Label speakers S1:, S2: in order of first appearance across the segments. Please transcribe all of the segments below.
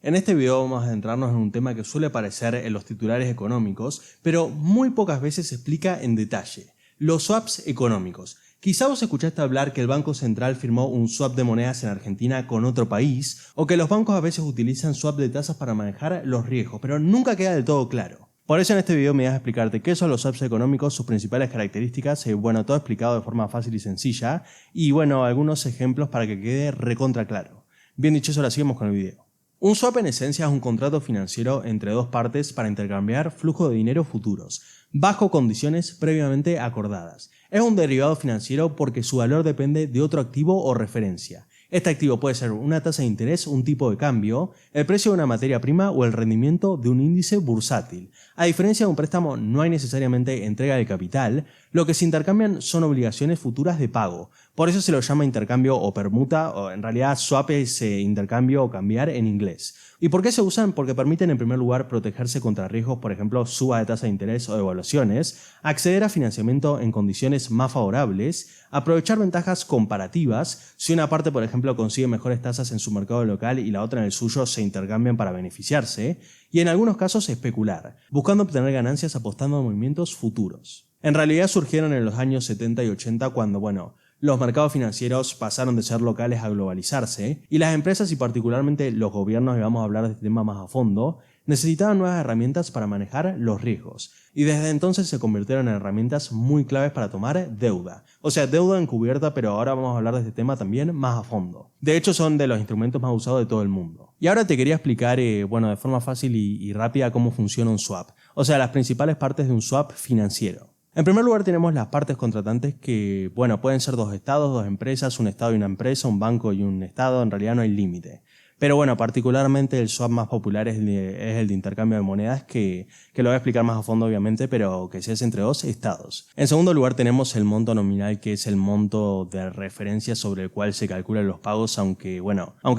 S1: En este video vamos a adentrarnos en un tema que suele aparecer en los titulares económicos, pero muy pocas veces se explica en detalle: los swaps económicos. Quizá vos escuchaste hablar que el Banco Central firmó un swap de monedas en Argentina con otro país, o que los bancos a veces utilizan swap de tasas para manejar los riesgos, pero nunca queda del todo claro. Por eso en este video me voy a explicarte qué son los swaps económicos, sus principales características, todo explicado de forma fácil y sencilla, y algunos ejemplos para que quede recontra claro. Bien dicho eso, ahora seguimos con el video. Un swap en esencia es un contrato financiero entre dos partes para intercambiar flujo de dinero futuros, bajo condiciones previamente acordadas. Es un derivado financiero porque su valor depende de otro activo o referencia. Este activo puede ser una tasa de interés, un tipo de cambio, el precio de una materia prima o el rendimiento de un índice bursátil. A diferencia de un préstamo, no hay necesariamente entrega de capital, lo que se intercambian son obligaciones futuras de pago. Por eso se lo llama intercambio o permuta, o en realidad swap es intercambio o cambiar en inglés. ¿Y por qué se usan? Porque permiten en primer lugar protegerse contra riesgos, por ejemplo, suba de tasa de interés o devaluaciones, acceder a financiamiento en condiciones más favorables, aprovechar ventajas comparativas. Si una parte, por ejemplo, consigue mejores tasas en su mercado local y la otra en el suyo, se intercambian para beneficiarse, y en algunos casos especular, buscando obtener ganancias apostando a movimientos futuros. En realidad surgieron en los años 70 y 80 cuando, los mercados financieros pasaron de ser locales a globalizarse y las empresas y particularmente los gobiernos, y vamos a hablar de este tema más a fondo, necesitaban nuevas herramientas para manejar los riesgos y desde entonces se convirtieron en herramientas muy claves para tomar deuda. O sea, deuda encubierta, pero ahora vamos a hablar de este tema también más a fondo. De hecho, son de los instrumentos más usados de todo el mundo. Y ahora te quería explicar, de forma fácil y rápida cómo funciona un swap. O sea, las principales partes de un swap financiero. En primer lugar tenemos las partes contratantes que, pueden ser dos estados, dos empresas, un estado y una empresa, un banco y un estado, en realidad no hay límite. Pero particularmente el swap más popular es el de intercambio de monedas, que lo voy a explicar más a fondo obviamente, pero que se hace entre dos estados. En segundo lugar tenemos el monto nominal, que es el monto de referencia sobre el cual se calculan los pagos, aunque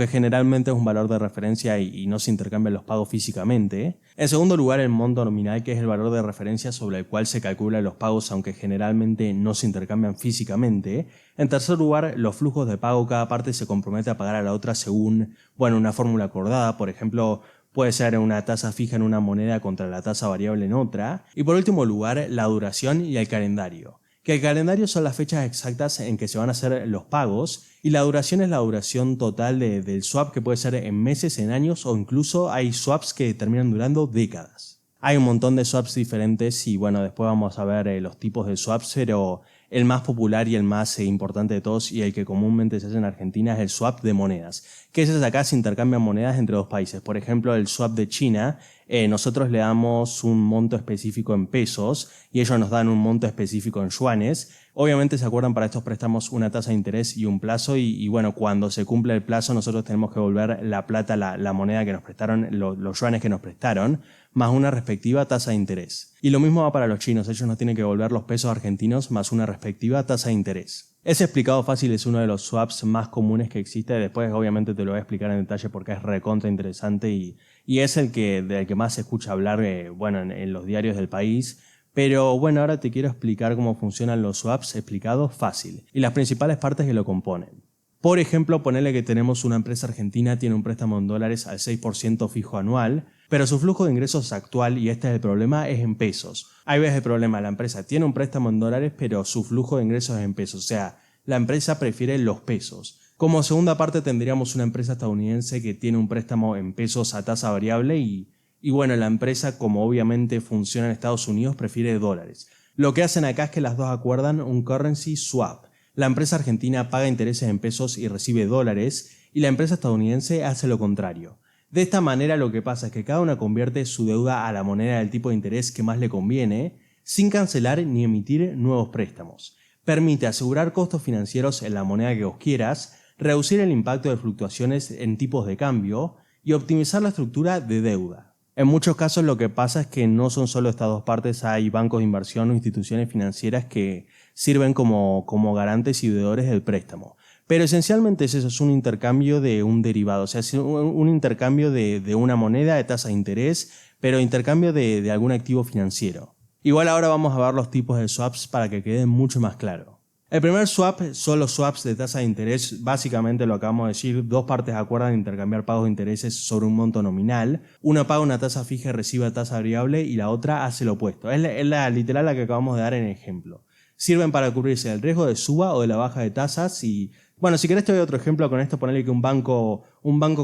S1: generalmente es un valor de referencia y no se intercambian los pagos físicamente. En segundo lugar el monto nominal, que es el valor de referencia sobre el cual se calculan los pagos, aunque generalmente no se intercambian físicamente. En tercer lugar, los flujos de pago, cada parte se compromete a pagar a la otra según, una fórmula acordada, por ejemplo, puede ser una tasa fija en una moneda contra la tasa variable en otra. Y por último lugar, la duración y el calendario. Que el calendario son las fechas exactas en que se van a hacer los pagos y la duración es la duración total del swap, que puede ser en meses, en años o incluso hay swaps que terminan durando décadas. Hay un montón de swaps diferentes y después vamos a ver los tipos de swaps, pero el más popular y el más importante de todos y el que comúnmente se hace en Argentina es el swap de monedas. ¿Qué es eso? Acá se intercambian monedas entre dos países. Por ejemplo, el swap de China, nosotros le damos un monto específico en pesos y ellos nos dan un monto específico en yuanes. Obviamente se acuerdan para estos préstamos una tasa de interés y un plazo y cuando se cumple el plazo nosotros tenemos que devolver la plata, la moneda que nos prestaron, los yuanes que nos prestaron, más una respectiva tasa de interés. Y lo mismo va para los chinos, ellos nos tienen que devolver los pesos argentinos más una respectiva tasa de interés. Ese explicado fácil es uno de los swaps más comunes que existe. Después obviamente te lo voy a explicar en detalle porque es recontra interesante y es del que más se escucha hablar en los diarios del país. Pero ahora te quiero explicar cómo funcionan los swaps explicado fácil y las principales partes que lo componen. Por ejemplo, ponele que tenemos una empresa argentina, tiene un préstamo en dólares al 6% fijo anual, pero su flujo de ingresos actual, y este es el problema, es en pesos. Hay veces el problema, la empresa tiene un préstamo en dólares, pero su flujo de ingresos es en pesos, o sea, la empresa prefiere los pesos. Como segunda parte tendríamos una empresa estadounidense que tiene un préstamo en pesos a tasa variable y la empresa, como obviamente funciona en Estados Unidos, prefiere dólares. Lo que hacen acá es que las dos acuerdan un currency swap. La empresa argentina paga intereses en pesos y recibe dólares, y la empresa estadounidense hace lo contrario. De esta manera lo que pasa es que cada una convierte su deuda a la moneda del tipo de interés que más le conviene, sin cancelar ni emitir nuevos préstamos. Permite asegurar costos financieros en la moneda que vos quieras, reducir el impacto de fluctuaciones en tipos de cambio y optimizar la estructura de deuda. En muchos casos lo que pasa es que no son solo estas dos partes, hay bancos de inversión o instituciones financieras que sirven como garantes y deudores del préstamo. Pero esencialmente es eso, es un intercambio de un derivado, o sea, es un intercambio de una moneda de tasa de interés, pero intercambio de algún activo financiero. Igual ahora vamos a ver los tipos de swaps para que quede mucho más claro. El primer swap son los swaps de tasa de interés. Básicamente lo acabamos de decir, dos partes acuerdan intercambiar pagos de intereses sobre un monto nominal. Una paga una tasa fija y recibe tasa variable y la otra hace lo opuesto. Es la literal la que acabamos de dar en el ejemplo. Sirven para cubrirse del riesgo de suba o de la baja de tasas y... Bueno, si querés te doy otro ejemplo con esto. Ponele que un banco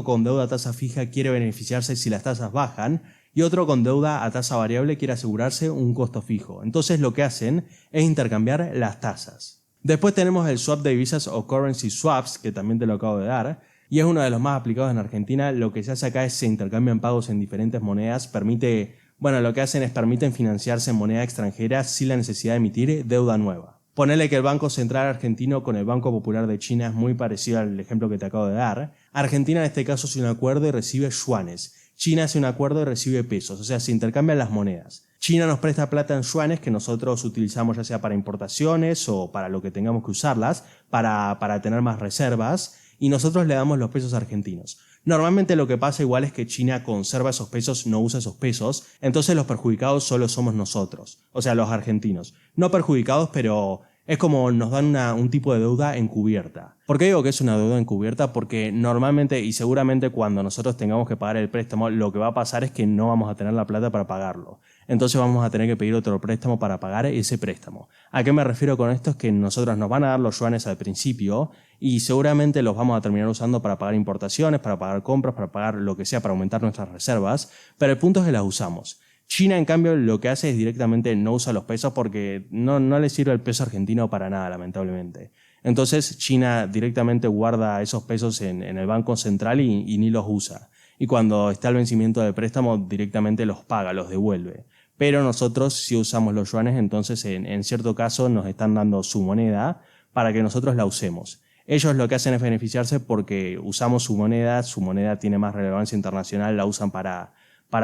S1: con deuda a tasa fija quiere beneficiarse si las tasas bajan y otro con deuda a tasa variable quiere asegurarse un costo fijo. Entonces lo que hacen es intercambiar las tasas. Después tenemos el swap de divisas o currency swaps, que también te lo acabo de dar, y es uno de los más aplicados en Argentina. Lo que se hace acá es se intercambian pagos en diferentes monedas, lo que hacen es permiten financiarse en moneda extranjera sin la necesidad de emitir deuda nueva. Ponele que el Banco Central argentino con el Banco Popular de China es muy parecido al ejemplo que te acabo de dar. Argentina en este caso hace un acuerdo y recibe yuanes. China hace un acuerdo y recibe pesos, o sea, se intercambian las monedas. China nos presta plata en yuanes que nosotros utilizamos ya sea para importaciones o para lo que tengamos que usarlas, para tener más reservas, y nosotros le damos los pesos argentinos. Normalmente lo que pasa igual es que China conserva esos pesos, no usa esos pesos, entonces los perjudicados solo somos nosotros, o sea, los argentinos. No perjudicados, pero es como nos dan un tipo de deuda encubierta. ¿Por qué digo que es una deuda encubierta? Porque normalmente y seguramente cuando nosotros tengamos que pagar el préstamo, lo que va a pasar es que no vamos a tener la plata para pagarlo. Entonces vamos a tener que pedir otro préstamo para pagar ese préstamo. ¿A qué me refiero con esto? Es que nosotros nos van a dar los yuanes al principio y seguramente los vamos a terminar usando para pagar importaciones, para pagar compras, para pagar lo que sea, para aumentar nuestras reservas, pero el punto es que las usamos. China, en cambio, lo que hace es directamente no usa los pesos porque no le sirve el peso argentino para nada, lamentablemente. Entonces, China directamente guarda esos pesos en el Banco Central y ni los usa. Y cuando está el vencimiento del préstamo, directamente los paga, los devuelve. Pero nosotros, si usamos los yuanes, entonces en cierto caso nos están dando su moneda para que nosotros la usemos. Ellos lo que hacen es beneficiarse porque usamos su moneda tiene más relevancia internacional, la usan para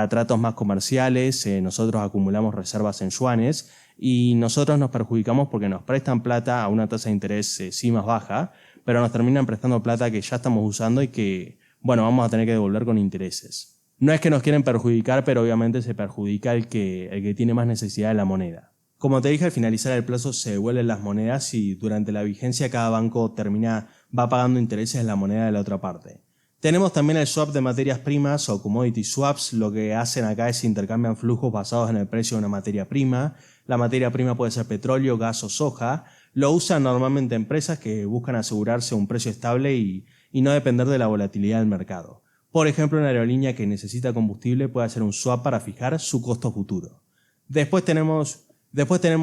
S1: tratos más comerciales, nosotros acumulamos reservas en yuanes y nosotros nos perjudicamos porque nos prestan plata a una tasa de interés sí más baja, pero nos terminan prestando plata que ya estamos usando y que, vamos a tener que devolver con intereses. No es que nos quieren perjudicar, pero obviamente se perjudica el que tiene más necesidad de la moneda. Como te dije, al finalizar el plazo se devuelven las monedas y durante la vigencia cada banco va pagando intereses en la moneda de la otra parte. Tenemos también el swap de materias primas o commodity swaps. Lo que hacen acá es intercambian flujos basados en el precio de una materia prima. La materia prima puede ser petróleo, gas o soja. Lo usan normalmente empresas que buscan asegurarse un precio estable y no depender de la volatilidad del mercado. Por ejemplo, una aerolínea que necesita combustible puede hacer un swap para fijar su costo futuro. Después tenemos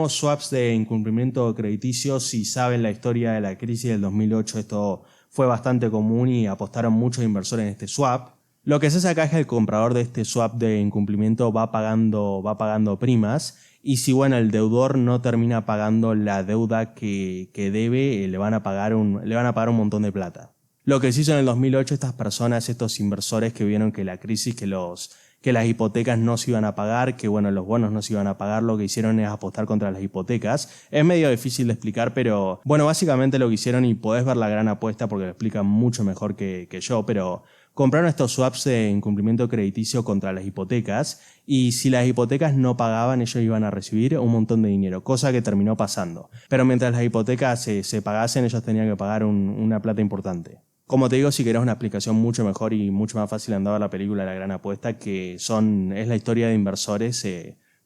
S1: swaps de incumplimiento crediticio. Si saben la historia de la crisis del 2008, esto fue bastante común y apostaron muchos inversores en este swap. Lo que se hace acá es que el comprador de este swap de incumplimiento va pagando primas y si el deudor no termina pagando la deuda que debe, le van a pagar un montón de plata. Lo que se hizo en el 2008 estos inversores que vieron que la crisis, que las hipotecas no se iban a pagar, que los bonos no se iban a pagar, lo que hicieron es apostar contra las hipotecas. Es medio difícil de explicar, pero básicamente lo que hicieron, y podés ver la gran apuesta porque lo explican mucho mejor que yo, pero compraron estos swaps de incumplimiento crediticio contra las hipotecas y si las hipotecas no pagaban, ellos iban a recibir un montón de dinero, cosa que terminó pasando. Pero mientras las hipotecas se pagasen, ellos tenían que pagar una plata importante. Como te digo, si querés una explicación mucho mejor y mucho más fácil, andaba la película La Gran Apuesta, que es la historia de inversores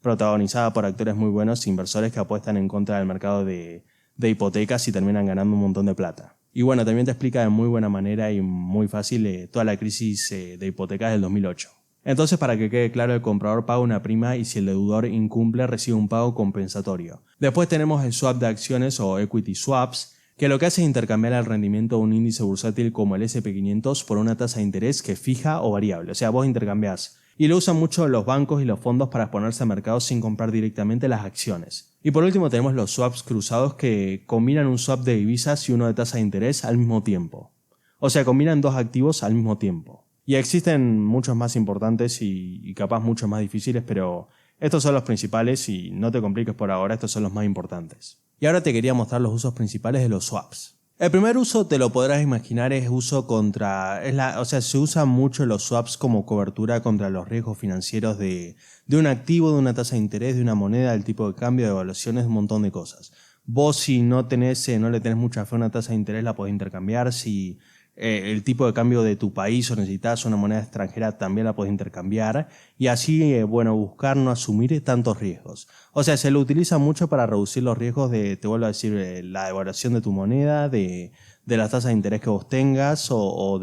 S1: protagonizada por actores muy buenos, inversores que apuestan en contra del mercado de hipotecas y terminan ganando un montón de plata. Y también te explica de muy buena manera y muy fácil toda la crisis de hipotecas del 2008. Entonces, para que quede claro, el comprador paga una prima y si el deudor incumple, recibe un pago compensatorio. Después tenemos el swap de acciones o equity swaps, que lo que hace es intercambiar el rendimiento de un índice bursátil como el S&P 500 por una tasa de interés que es fija o variable. O sea, vos intercambiás. Y lo usan mucho los bancos y los fondos para exponerse a mercados sin comprar directamente las acciones. Y por último tenemos los swaps cruzados, que combinan un swap de divisas y uno de tasa de interés al mismo tiempo. O sea, combinan dos activos al mismo tiempo. Y existen muchos más importantes y capaz muchos más difíciles, pero estos son los principales y no te compliques por ahora, estos son los más importantes. Y ahora te quería mostrar los usos principales de los swaps. El primer uso, te lo podrás imaginar, es uso se usan mucho los swaps como cobertura contra los riesgos financieros de un activo, de una tasa de interés, de una moneda, del tipo de cambio, de evaluaciones, un montón de cosas. vos si no le tenés mucha fe a una tasa de interés la podés intercambiar, si el tipo de cambio de tu país o necesitas una moneda extranjera también la podés intercambiar y así, buscar no asumir tantos riesgos. O sea, se lo utiliza mucho para reducir los riesgos de, te vuelvo a decir, la devaluación de tu moneda, de las tasas de interés que vos tengas o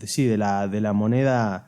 S1: sí, de la moneda,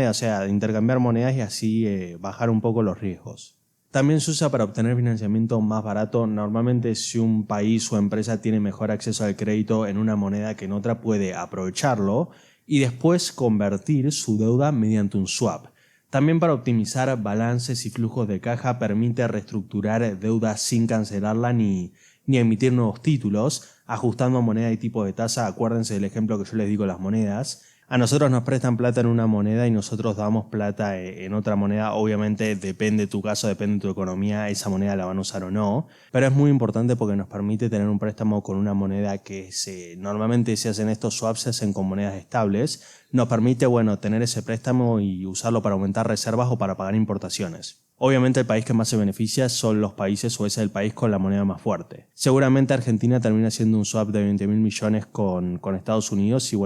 S1: o sea, de intercambiar monedas y así bajar un poco los riesgos. También se usa para obtener financiamiento más barato. Normalmente si un país o empresa tiene mejor acceso al crédito en una moneda que en otra puede aprovecharlo y después convertir su deuda mediante un swap. También para optimizar balances y flujos de caja permite reestructurar deuda sin cancelarla ni emitir nuevos títulos, ajustando moneda y tipo de tasa. Acuérdense del ejemplo que yo les digo, las monedas. A nosotros nos prestan plata en una moneda y nosotros damos plata en otra moneda. Obviamente depende de tu caso, depende de tu economía, esa moneda la van a usar o no. Pero es muy importante porque nos permite tener un préstamo con una moneda que normalmente se hacen estos swaps, se hacen con monedas estables. Nos permite, tener ese préstamo y usarlo para aumentar reservas o para pagar importaciones. Obviamente el país que más se beneficia son los países o es el país con la moneda más fuerte. Seguramente Argentina termina haciendo un swap de 20.000 millones con Estados Unidos y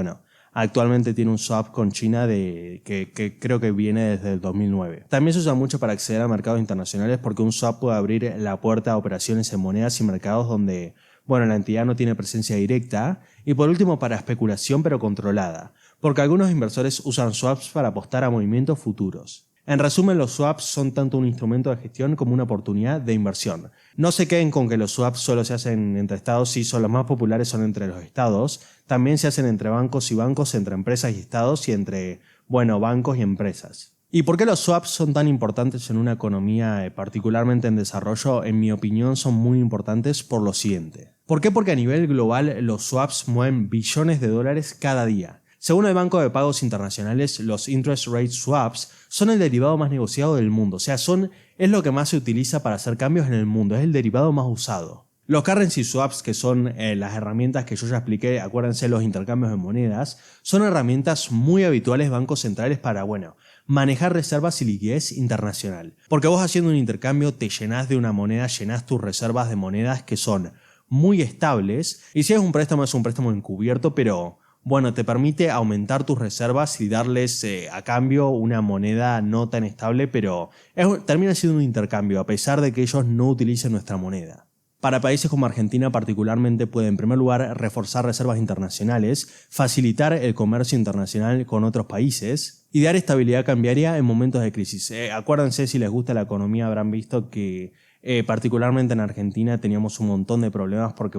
S1: actualmente tiene un swap con China que creo que viene desde el 2009. También se usa mucho para acceder a mercados internacionales porque un swap puede abrir la puerta a operaciones en monedas y mercados donde, la entidad no tiene presencia directa. Y por último, para especulación pero controlada, porque algunos inversores usan swaps para apostar a movimientos futuros. En resumen, los swaps son tanto un instrumento de gestión como una oportunidad de inversión. No se queden con que los swaps solo se hacen entre estados, sí, son los más populares, son entre los estados. También se hacen entre bancos y bancos, entre empresas y estados y entre, bancos y empresas. ¿Y por qué los swaps son tan importantes en una economía particularmente en desarrollo? En mi opinión son muy importantes por lo siguiente. ¿Por qué? Porque a nivel global los swaps mueven billones de dólares cada día. Según el Banco de Pagos Internacionales, los interest rate swaps son el derivado más negociado del mundo, o sea, es lo que más se utiliza para hacer cambios en el mundo, es el derivado más usado. Los currency swaps, que son las herramientas que yo ya expliqué, acuérdense, los intercambios de monedas, son herramientas muy habituales de bancos centrales para, manejar reservas y liquidez internacional. Porque vos haciendo un intercambio te llenás de una moneda, llenás tus reservas de monedas que son muy estables, y si es un préstamo encubierto, pero te permite aumentar tus reservas y darles a cambio una moneda no tan estable, pero termina siendo un intercambio a pesar de que ellos no utilicen nuestra moneda. Para países como Argentina particularmente puede en primer lugar reforzar reservas internacionales, facilitar el comercio internacional con otros países y dar estabilidad cambiaria en momentos de crisis. Acuérdense, si les gusta la economía habrán visto que particularmente en Argentina teníamos un montón de problemas porque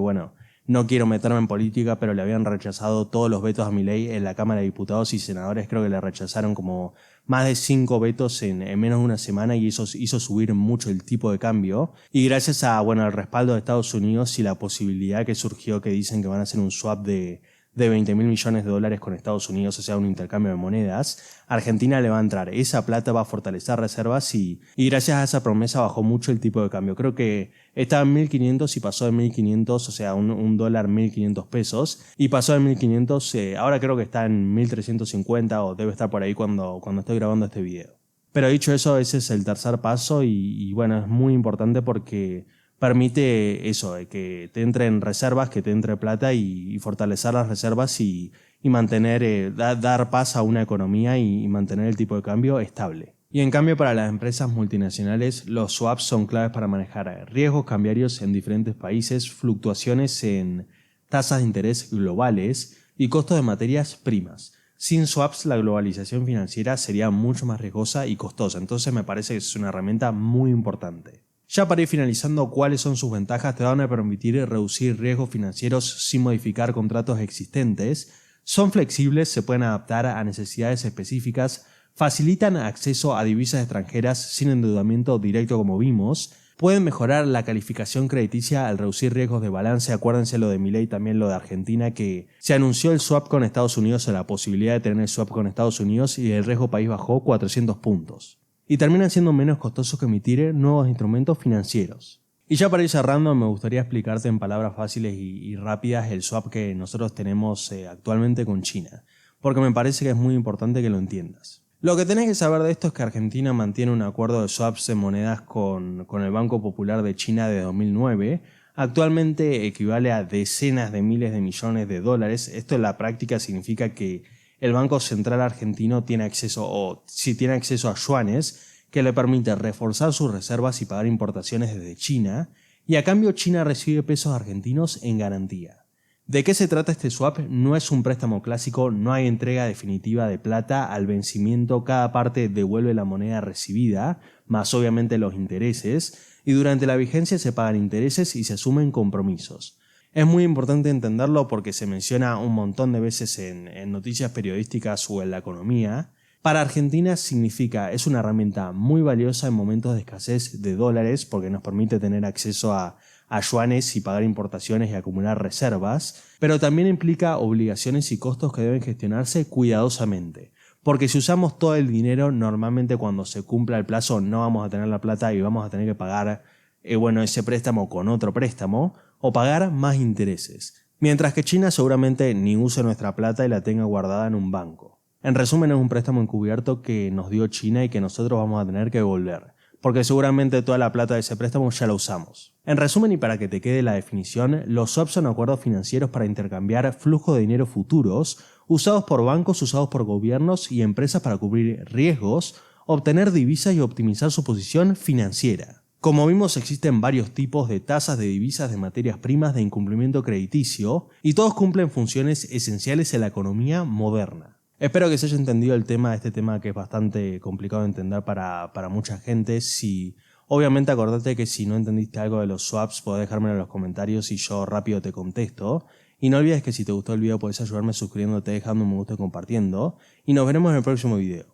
S1: no quiero meterme en política, pero le habían rechazado todos los vetos a Milei en la Cámara de Diputados y Senadores. Creo que le rechazaron como más de 5 vetos en menos de una semana y eso hizo subir mucho el tipo de cambio. Y gracias a al respaldo de Estados Unidos y la posibilidad que surgió que dicen que van a hacer un swap de 20.000 millones de dólares con Estados Unidos, o sea, un intercambio de monedas, Argentina le va a entrar. Esa plata va a fortalecer reservas y gracias a esa promesa bajó mucho el tipo de cambio. Creo que estaba en 1.500 y pasó de 1.500, o sea, un dólar 1.500 pesos, y pasó de 1.500, ahora creo que está en 1.350 o debe estar por ahí cuando estoy grabando este video. Pero dicho eso, ese es el tercer paso y es muy importante porque permite eso, que te entren reservas, que te entre plata y fortalecer las reservas y mantener, dar paz a una economía y mantener el tipo de cambio estable. Y en cambio para las empresas multinacionales los swaps son claves para manejar riesgos cambiarios en diferentes países, fluctuaciones en tasas de interés globales y costos de materias primas. Sin swaps la globalización financiera sería mucho más riesgosa y costosa, entonces me parece que es una herramienta muy importante. Ya para ir finalizando, ¿cuáles son sus ventajas? Te van a permitir reducir riesgos financieros sin modificar contratos existentes, son flexibles, se pueden adaptar a necesidades específicas, facilitan acceso a divisas extranjeras sin endeudamiento directo como vimos, pueden mejorar la calificación crediticia al reducir riesgos de balance. Acuérdense lo de Milei, también lo de Argentina, que se anunció el swap con Estados Unidos, o la posibilidad de tener el swap con Estados Unidos y el riesgo país bajó 400 puntos. Y terminan siendo menos costosos que emitir nuevos instrumentos financieros. Y ya para ir cerrando, me gustaría explicarte en palabras fáciles y rápidas el swap que nosotros tenemos actualmente con China, porque me parece que es muy importante que lo entiendas. Lo que tenés que saber de esto es que Argentina mantiene un acuerdo de swaps de monedas con el Banco Popular de China de 2009. Actualmente equivale a decenas de miles de millones de dólares. Esto en la práctica significa que el Banco Central argentino tiene acceso, o si tiene acceso a yuanes, que le permite reforzar sus reservas y pagar importaciones desde China, y a cambio China recibe pesos argentinos en garantía. ¿De qué se trata este swap? No es un préstamo clásico, no hay entrega definitiva de plata, al vencimiento cada parte devuelve la moneda recibida, más obviamente los intereses, y durante la vigencia se pagan intereses y se asumen compromisos. Es muy importante entenderlo porque se menciona un montón de veces en noticias periodísticas o en la economía. Para Argentina es una herramienta muy valiosa en momentos de escasez de dólares porque nos permite tener acceso a yuanes y pagar importaciones y acumular reservas, pero también implica obligaciones y costos que deben gestionarse cuidadosamente. Porque si usamos todo el dinero, normalmente cuando se cumpla el plazo no vamos a tener la plata y vamos a tener que pagar ese préstamo con otro préstamo o pagar más intereses. Mientras que China seguramente ni use nuestra plata y la tenga guardada en un banco. En resumen, es un préstamo encubierto que nos dio China y que nosotros vamos a tener que devolver, porque seguramente toda la plata de ese préstamo ya la usamos. En resumen, y para que te quede la definición, los swaps son acuerdos financieros para intercambiar flujos de dinero futuros, usados por bancos, usados por gobiernos y empresas para cubrir riesgos, obtener divisas y optimizar su posición financiera. Como vimos, existen varios tipos de tasas de divisas, de materias primas, de incumplimiento crediticio, y todos cumplen funciones esenciales en la economía moderna. Espero que se haya entendido este tema que es bastante complicado de entender para mucha gente. Obviamente acordate que si no entendiste algo de los swaps podés dejármelo en los comentarios y yo rápido te contesto. Y no olvides que si te gustó el video podés ayudarme suscribiéndote, dejando un me gusta y compartiendo. Y nos veremos en el próximo video.